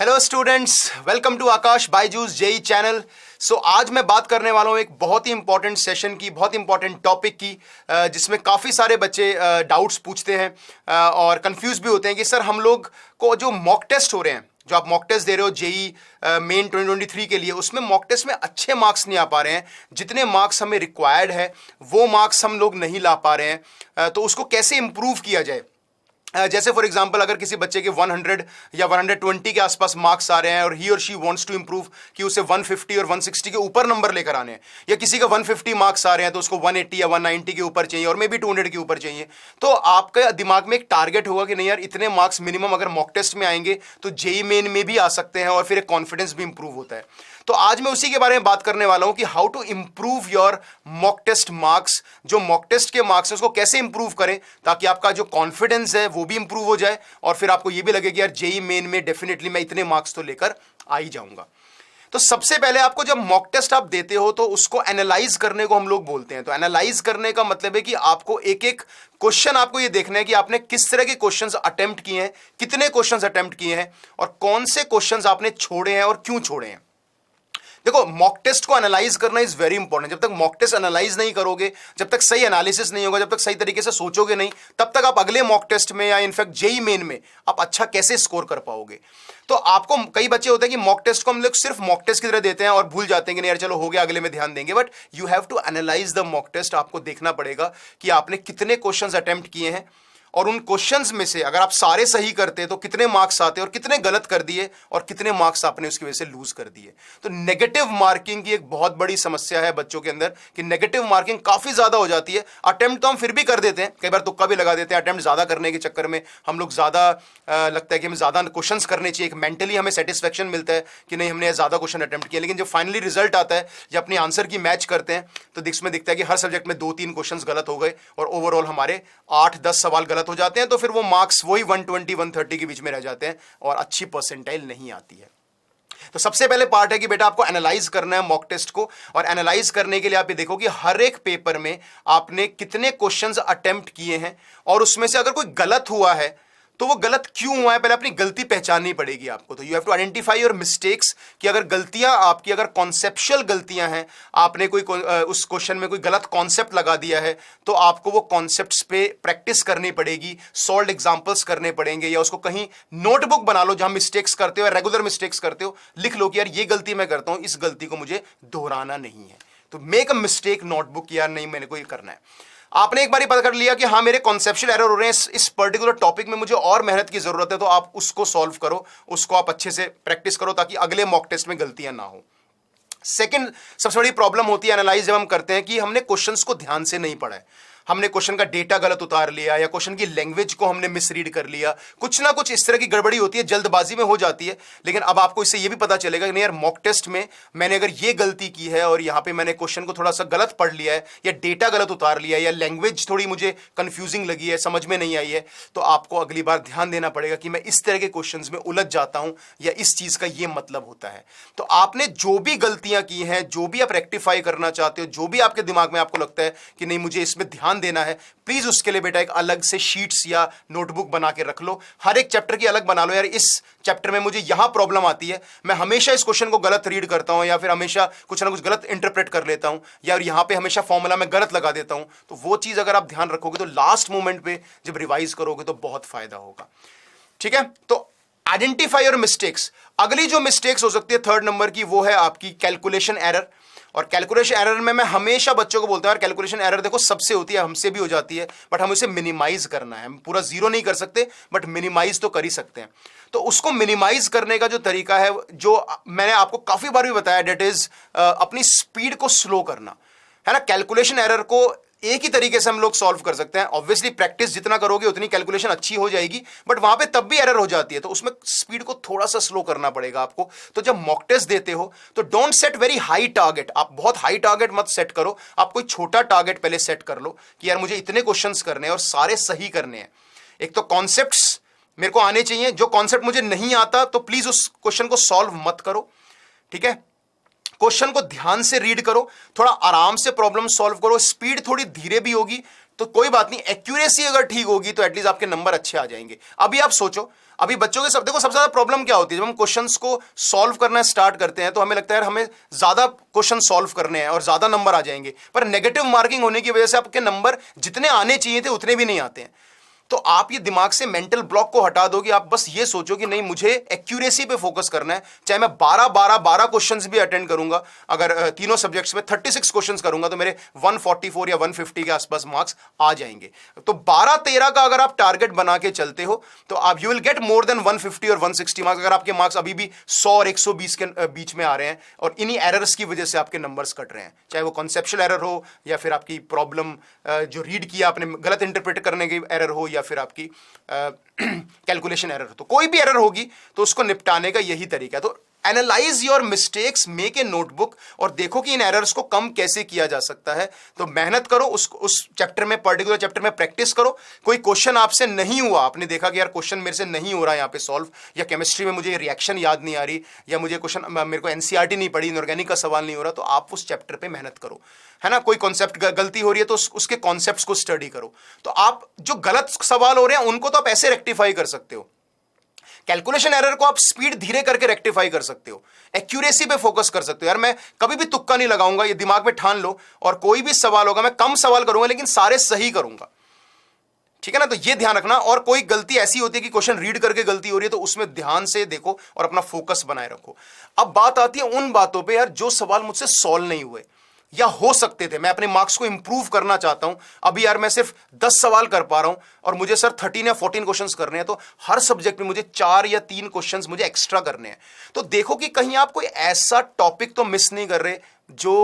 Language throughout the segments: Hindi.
Hello students, welcome to Aakash Byju's JEE channel. So आज मैं बात करने वाला हूँ एक बहुत ही इंपॉर्टेंट सेशन की, बहुत इंपॉर्टेंट टॉपिक की, जिसमें काफ़ी सारे बच्चे डाउट्स पूछते हैं और कंफ्यूज भी होते हैं कि सर हम लोग को जो मॉक टेस्ट हो रहे हैं, जो आप मॉक टेस्ट दे रहे हो जेई मेन 2023 के लिए, उसमें मॉक टेस्ट में अच्छे मार्क्स नहीं आ पा रहे हैं। जितने मार्क्स हमें रिक्वायर्ड है वो मार्क्स हम लोग नहीं ला पा रहे हैं। तो उसको कैसे इम्प्रूव किया जाए। जैसे फॉर एग्जांपल अगर किसी बच्चे के 100 या 120 के आसपास मार्क्स आ रहे हैं और ही और शी वांट्स टू इंप्रूव कि उसे 150 और 160 के ऊपर नंबर लेकर आने हैं, या किसी का 150 मार्क्स आ रहे हैं तो उसको 180 या 190 के ऊपर चाहिए और मे बी 200 के ऊपर चाहिए, तो आपके दिमाग में एक टारगेट होगा कि नहीं यार, इतने मार्क्स मिनिमम अगर मॉक टेस्ट में आएंगे तो जेई मेन में भी आ सकते हैं और फिर एक कॉन्फिडेंस भी इंप्रूव होता है। तो आज मैं उसी के बारे में बात करने वाला हूं कि how to improve your mock test marks. जो मॉक टेस्ट के मार्क्स है उसको कैसे इंप्रूव करें ताकि आपका जो कॉन्फिडेंस है वो भी इंप्रूव हो जाए और फिर आपको ये भी लगे कि यार जेई मेन में डेफिनेटली मैं इतने मार्क्स तो लेकर आ ही जाऊंगा। तो सबसे पहले आपको जब मॉक टेस्ट आप देते हो तो उसको एनालाइज करने को हम लोग बोलते हैं। तो एनालाइज करने का मतलब है कि आपको एक एक क्वेश्चन आपको ये देखना है कि आपने किस तरह के क्वेश्चंस अटेम्प्ट किए हैं, कितने क्वेश्चंस अटेम्प्ट किए हैं और कौन से क्वेश्चंस आपने छोड़े हैं और क्यों छोड़े हैं। देखो, मॉक टेस्ट को एनालाइज करना इज वेरी इंपॉर्टेंट। जब तक मॉक टेस्ट एनालाइज नहीं करोगे, जब तक सही एनालिसिस नहीं होगा, जब तक सही तरीके से सोचोगे नहीं, तब तक आप अगले मॉक टेस्ट में या इनफैक्ट जेई मेन में आप अच्छा कैसे स्कोर कर पाओगे। तो आपको कई बच्चे होते हैं कि मॉक टेस्ट को हम लोग सिर्फ मॉक टेस्ट की तरह देते हैं और भूल जाते हैं कि नहीं यार चलो हो गया, अगले में ध्यान देंगे। But you have to analyse the mock test. आपको देखना पड़ेगा कि आपने कितने क्वेश्चंस अटेम्प्ट किए हैं और उन क्वेश्चंस में से अगर आप सारे सही करते तो कितने मार्क्स आते और कितने गलत कर दिए और कितने मार्क्स आपने उसकी वजह से लूज कर दिए। तो नेगेटिव मार्किंग की एक बहुत बड़ी समस्या है बच्चों के अंदर कि नेगेटिव मार्किंग काफी ज्यादा हो जाती है। अटेम्प्ट तो हम फिर भी कर देते हैं, कई बार तुक्का भी लगा देते हैं। अटेम्प्ट ज्यादा करने के चक्कर में हम लोग ज्यादा लगता है कि हमें ज्यादा क्वेश्चन करने चाहिए, एक मेंटली हमें सेटिस्फेक्शन मिलता है कि नहीं हमने ज्यादा क्वेश्चन अटेम्प्ट किया। लेकिन जब फाइनली रिजल्ट आता है, जब अपनी आंसर की मैच करते हैं तो इसमें दिखता है कि हर सब्जेक्ट में 2-3 क्वेश्चन गलत हो गए और ओवरऑल हमारे 8-10 सवाल गलत हो जाते हैं। तो फिर वो मार्क्स वही 120-130 के बीच में रह जाते हैं और अच्छी परसेंटाइल नहीं आती है। तो सबसे पहले पार्ट है कि बेटा आपको एनालाइज करना है मॉक टेस्ट को, और एनालाइज करने के लिए आप ये देखो कि हर एक पेपर में आपने कितने क्वेश्चंस अटेम्प्ट किए हैं और उसमें से अगर कोई गलत हुआ है तो वो गलत क्यों हुआ है, पहले अपनी गलती पहचाननी पड़ेगी आपको। तो you have to identify your mistakes कि अगर गलतियां आपकी अगर कॉन्सेप्चुअल गलतियां हैं, आपने कोई उस क्वेश्चन में कोई गलत कॉन्सेप्ट लगा दिया है, तो आपको वो कॉन्सेप्ट्स पे प्रैक्टिस करनी पड़ेगी, सॉल्व एग्जांपल्स करने पड़ेंगे, या उसको कहीं नोटबुक बना लो जहां मिस्टेक्स करते हो, रेगुलर मिस्टेक्स करते हो, लिख लो कि यार ये गलती मैं करता हूं, इस गलती को मुझे दोहराना नहीं है। तो मेक अ मिस्टेक नोटबुक, यार नहीं मैंने को ये करना है। आपने एक बार पता कर लिया कि हाँ मेरे कॉन्सेप्चुअल एरर हो रहे हैं, इस पर्टिकुलर टॉपिक में मुझे और मेहनत की जरूरत है, तो आप उसको सॉल्व करो, उसको आप अच्छे से प्रैक्टिस करो ताकि अगले मॉक टेस्ट में गलतियां ना हो। सेकंड सबसे बड़ी प्रॉब्लम होती है एनालाइज जब हम करते हैं कि हमने क्वेश्चंस को ध्यान से नहीं पढ़ा है, हमने क्वेश्चन का डेटा गलत उतार लिया या क्वेश्चन की लैंग्वेज को हमने मिसरीड कर लिया, कुछ ना कुछ इस तरह की गड़बड़ी होती है, जल्दबाजी में हो जाती है। लेकिन अब आपको इससे ये भी पता चलेगा कि नहीं यार, मॉक टेस्ट में मैंने अगर ये गलती की है और यहां पे मैंने क्वेश्चन को थोड़ा सा गलत पढ़ लिया है या डेटा गलत उतार लिया है या लैंग्वेज थोड़ी मुझे कंफ्यूजिंग लगी है, समझ में नहीं आई है, तो आपको अगली बार ध्यान देना पड़ेगा कि मैं इस तरह के क्वेश्चंस में उलझ जाता हूं या इस चीज का ये मतलब होता है। तो आपने जो भी गलतियां की हैं, जो भी आप रेक्टिफाई करना चाहते हो, जो भी आपके दिमाग में आपको लगता है कि नहीं मुझे इसमें ध्यान देना है, प्लीज उसके लिए बेटा एक अलग से शीट्स या नोटबुक बना के रख लो। हर एक चैप्टर की अलग बना लो, यार इस चैप्टर में मुझे यहां प्रॉब्लम आती है, मैं हमेशा इस क्वेश्चन को गलत रीड करता हूं या फिर हमेशा कुछ ना कुछ गलत इंटरप्रेट कर लेता हूं, या यहां पे हमेशा फॉर्मूला में गलत लगा देता हूं। तो वो चीज अगर आप ध्यान रखोगे तो लास्ट मोमेंट पे जब रिवाइज करोगे तो बहुत फायदा होगा। ठीक है, तो आइडेंटिफाई योर मिस्टेक्स। अगली जो मिस्टेक्स हो सकती है थर्ड नंबर की, वो है आपकी कैलकुलेशन एरर। और कैलकुलेशन एरर में मैं हमेशा बच्चों को बोलता हूं, यार कैलकुलेशन एरर देखो सबसे होती है, हमसे भी हो जाती है, बट हम उसे मिनिमाइज करना है। हम पूरा जीरो नहीं कर सकते बट मिनिमाइज तो कर ही सकते हैं। तो उसको मिनिमाइज करने का जो तरीका है, जो मैंने आपको काफी बार भी बताया, डेट इज अपनी स्पीड को स्लो करना है ना। कैलकुलेशन एरर को एक ही तरीके से हम लोग सॉल्व कर सकते हैं। ऑब्वियसली प्रैक्टिस जितना करोगे उतनी कैलकुलेशन अच्छी हो जाएगी, बट वहां पे तब भी एरर हो जाती है, तो उसमें स्पीड को थोड़ा सा स्लो करना पड़ेगा आपको। तो जब मॉक टेस्ट देते हो तो don't set very high target, आप बहुत हाई टारगेट मत सेट करो, आप कोई छोटा टारगेट पहले सेट कर लो कि यार मुझे इतने क्वेश्चंस करने हैं और सारे सही करने हैं। एक तो कॉन्सेप्ट्स मेरे को आने चाहिए, जो कॉन्सेप्ट मुझे नहीं आता तो प्लीज उस क्वेश्चन को सॉल्व मत करो। ठीक है, क्वेश्चन को ध्यान से रीड करो, थोड़ा आराम से प्रॉब्लम सॉल्व करो, स्पीड थोड़ी धीरे भी होगी तो कोई बात नहीं, एक्यूरेसी अगर ठीक होगी तो एटलीस्ट आपके नंबर अच्छे आ जाएंगे। अभी आप सोचो, अभी बच्चों के सब देखो, सबसे ज्यादा प्रॉब्लम क्या होती है जब हम क्वेश्चंस को सॉल्व करना स्टार्ट करते हैं तो हमें लगता है हमें ज्यादा क्वेश्चन सॉल्व करने हैं और ज्यादा नंबर आ जाएंगे, पर नेगेटिव मार्किंग होने की वजह से आपके नंबर जितने आने चाहिए थे उतने भी नहीं आते हैं। तो आप ये दिमाग से मेंटल ब्लॉक को हटा दो कि आप बस ये सोचो कि नहीं, मुझे एक्यूरेसी पे फोकस करना है। चाहे मैं 12 क्वेश्चंस भी अटेंड करूंगा, अगर तीनों सब्जेक्ट्स में 36 क्वेश्चंस करूंगा तो मेरे 144 या 150 के आसपास मार्क्स आ जाएंगे। तो 12-13 का अगर आप टारगेट बना के चलते हो तो आप you will get more than 150 और 160 मार्क्स। अगर आपके मार्क्स अभी भी 100 और 120 के बीच में आ रहे हैं और इन्हीं एरर्स की वजह से आपके नंबर्स कट रहे हैं, चाहे वो कॉन्सेप्चुअल एरर हो या फिर आपकी प्रॉब्लम जो रीड किया आपने गलत इंटरप्रेट करने की एरर हो या फिर आपकी कैलकुलेशन एरर हो, तो कोई भी एरर होगी तो उसको निपटाने का यही तरीका है। तो analyse your mistakes, make a notebook और देखो कि इन एरर्स को कम कैसे किया जा सकता है। तो मेहनत करो, उस चैप्टर में, पर्टिकुलर चैप्टर में प्रैक्टिस करो। कोई क्वेश्चन आपसे नहीं हुआ, आपने देखा कि यार क्वेश्चन मेरे से नहीं हो रहा है यहाँ पे सॉल्व, या केमिस्ट्री में मुझे रिएक्शन याद नहीं आ रही, या मुझे क्वेश्चन, मेरे को एनसीईआरटी नहीं पढ़ी, इनऑर्गेनिक का सवाल नहीं हो रहा, तो आप उस चैप्टर पे मेहनत करो, है ना। कोई कॉन्सेप्ट गलती हो रही है तो उसके कॉन्सेप्ट्स को स्टडी करो। तो आप जो गलत सवाल हो रहे हैं उनको तो आप ऐसे रेक्टिफाई कर सकते हो, कैलकुलेशन एरर को आप स्पीड धीरे करके रेक्टिफाई कर सकते हो, एक्यूरेसी पे फोकस कर सकते हो। यार मैं कभी भी तुक्का नहीं लगाऊंगा, ये दिमाग में ठान लो, और कोई भी सवाल होगा मैं कम सवाल करूंगा लेकिन सारे सही करूंगा, ठीक है ना। तो ये ध्यान रखना। और कोई गलती ऐसी होती है कि क्वेश्चन रीड करके गलती हो रही है तो उसमें ध्यान से देखो और अपना फोकस बनाए रखो। अब बात आती है उन बातों पे यार जो सवाल मुझसे सॉल्व नहीं हुए या हो सकते थे, मैं अपने मार्क्स को इंप्रूव करना चाहता हूं। अभी यार मैं सिर्फ 10 सवाल कर पा रहा हूं और मुझे सर 13 या 14 क्वेश्चंस करने हैं, तो हर सब्जेक्ट में मुझे 4 या 3 क्वेश्चंस मुझे एक्स्ट्रा करने हैं। तो देखो कि कहीं आप कोई ऐसा टॉपिक तो मिस नहीं कर रहे जो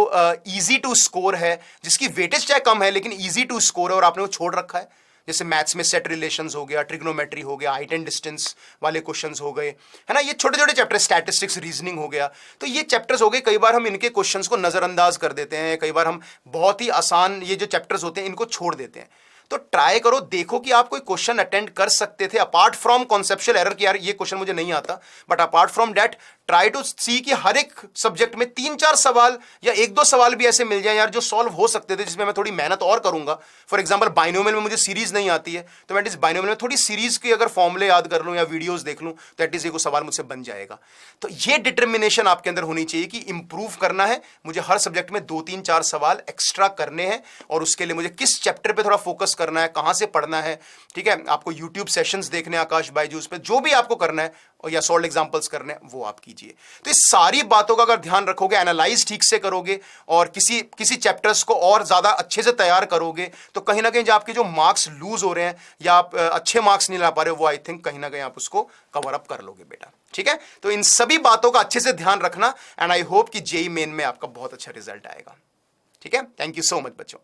इजी टू स्कोर है, जिसकी वेटेज चाहे कम है लेकिन इजी टू स्कोर है और आपने वो छोड़ रखा है। जैसे मैथ्स में सेट रिलेशंस हो गया, ट्रिग्नोमेट्री हो गया, हाइट एंड डिस्टेंस वाले क्वेश्चंस हो गए, है ना। ये छोटे छोटे चैप्टर, स्टैटिस्टिक्स, रीजनिंग हो गया, तो ये चैप्टर्स हो गए। कई बार हम इनके क्वेश्चंस को नजरअंदाज कर देते हैं, कई बार हम बहुत ही आसान ये जो चैप्टर्स होते हैं इनको छोड़ देते हैं। तो ट्राई करो, देखो कि आप कोई क्वेश्चन अटेंड कर सकते थे अपार्ट फ्रॉम कॉन्सेप्चुअल एरर कि यार ये क्वेश्चन मुझे नहीं आता, but apart from that try to see कि हर एक सब्जेक्ट में 3-4 सवाल या 1-2 सवाल भी ऐसे मिल जाए यार जो सॉल्व हो सकते थे, जिसमें मैं थोड़ी मेहनत और करूंगा। फॉर एग्जांपल बाइनोमियल में मुझे सीरीज नहीं आती है तो मैं एटलीस्ट बाइनोमियल में थोड़ी सीरीज के अगर फॉर्मूले याद कर लूं या वीडियोस देख लूं तो एटलीस्ट एक सवाल मुझसे बन जाएगा। तो ये डिटर्मिनेशन आपके अंदर होनी चाहिए कि इंप्रूव करना है, मुझे हर सब्जेक्ट में 2-3-4 सवाल एक्स्ट्रा करने हैं और उसके लिए मुझे किस चैप्टर पर थोड़ा फोकस करना है, कहां से पढ़ना है, ठीक है। आपको यूट्यूब सेशंस देखने हैं आकाश बायजूस पे, जो भी आपको करना है और या सॉल्व एग्जांपल्स करने हैं वो आप कीजिए। तो इस सारी बातों का अगर ध्यान रखोगे, एनालाइज ठीक से करोगे और किसी चैप्टर्स को और ज्यादा अच्छे से तैयार करोगे तो कहीं ना कहीं जो आपके जो मार्क्स लूज हो रहे हैं या आप अच्छे मार्क्स नहीं ला पा रहे हो, वो आई थिंक कहीं ना कहीं आप उसको कवर अप कर लोगे बेटा, ठीक है। तो इन सभी बातों का अच्छे से ध्यान रखना एंड आई होप कि जेईई मेन में आपका बहुत अच्छा रिजल्ट आएगा, ठीक है। थैंक यू सो मच बच्चों।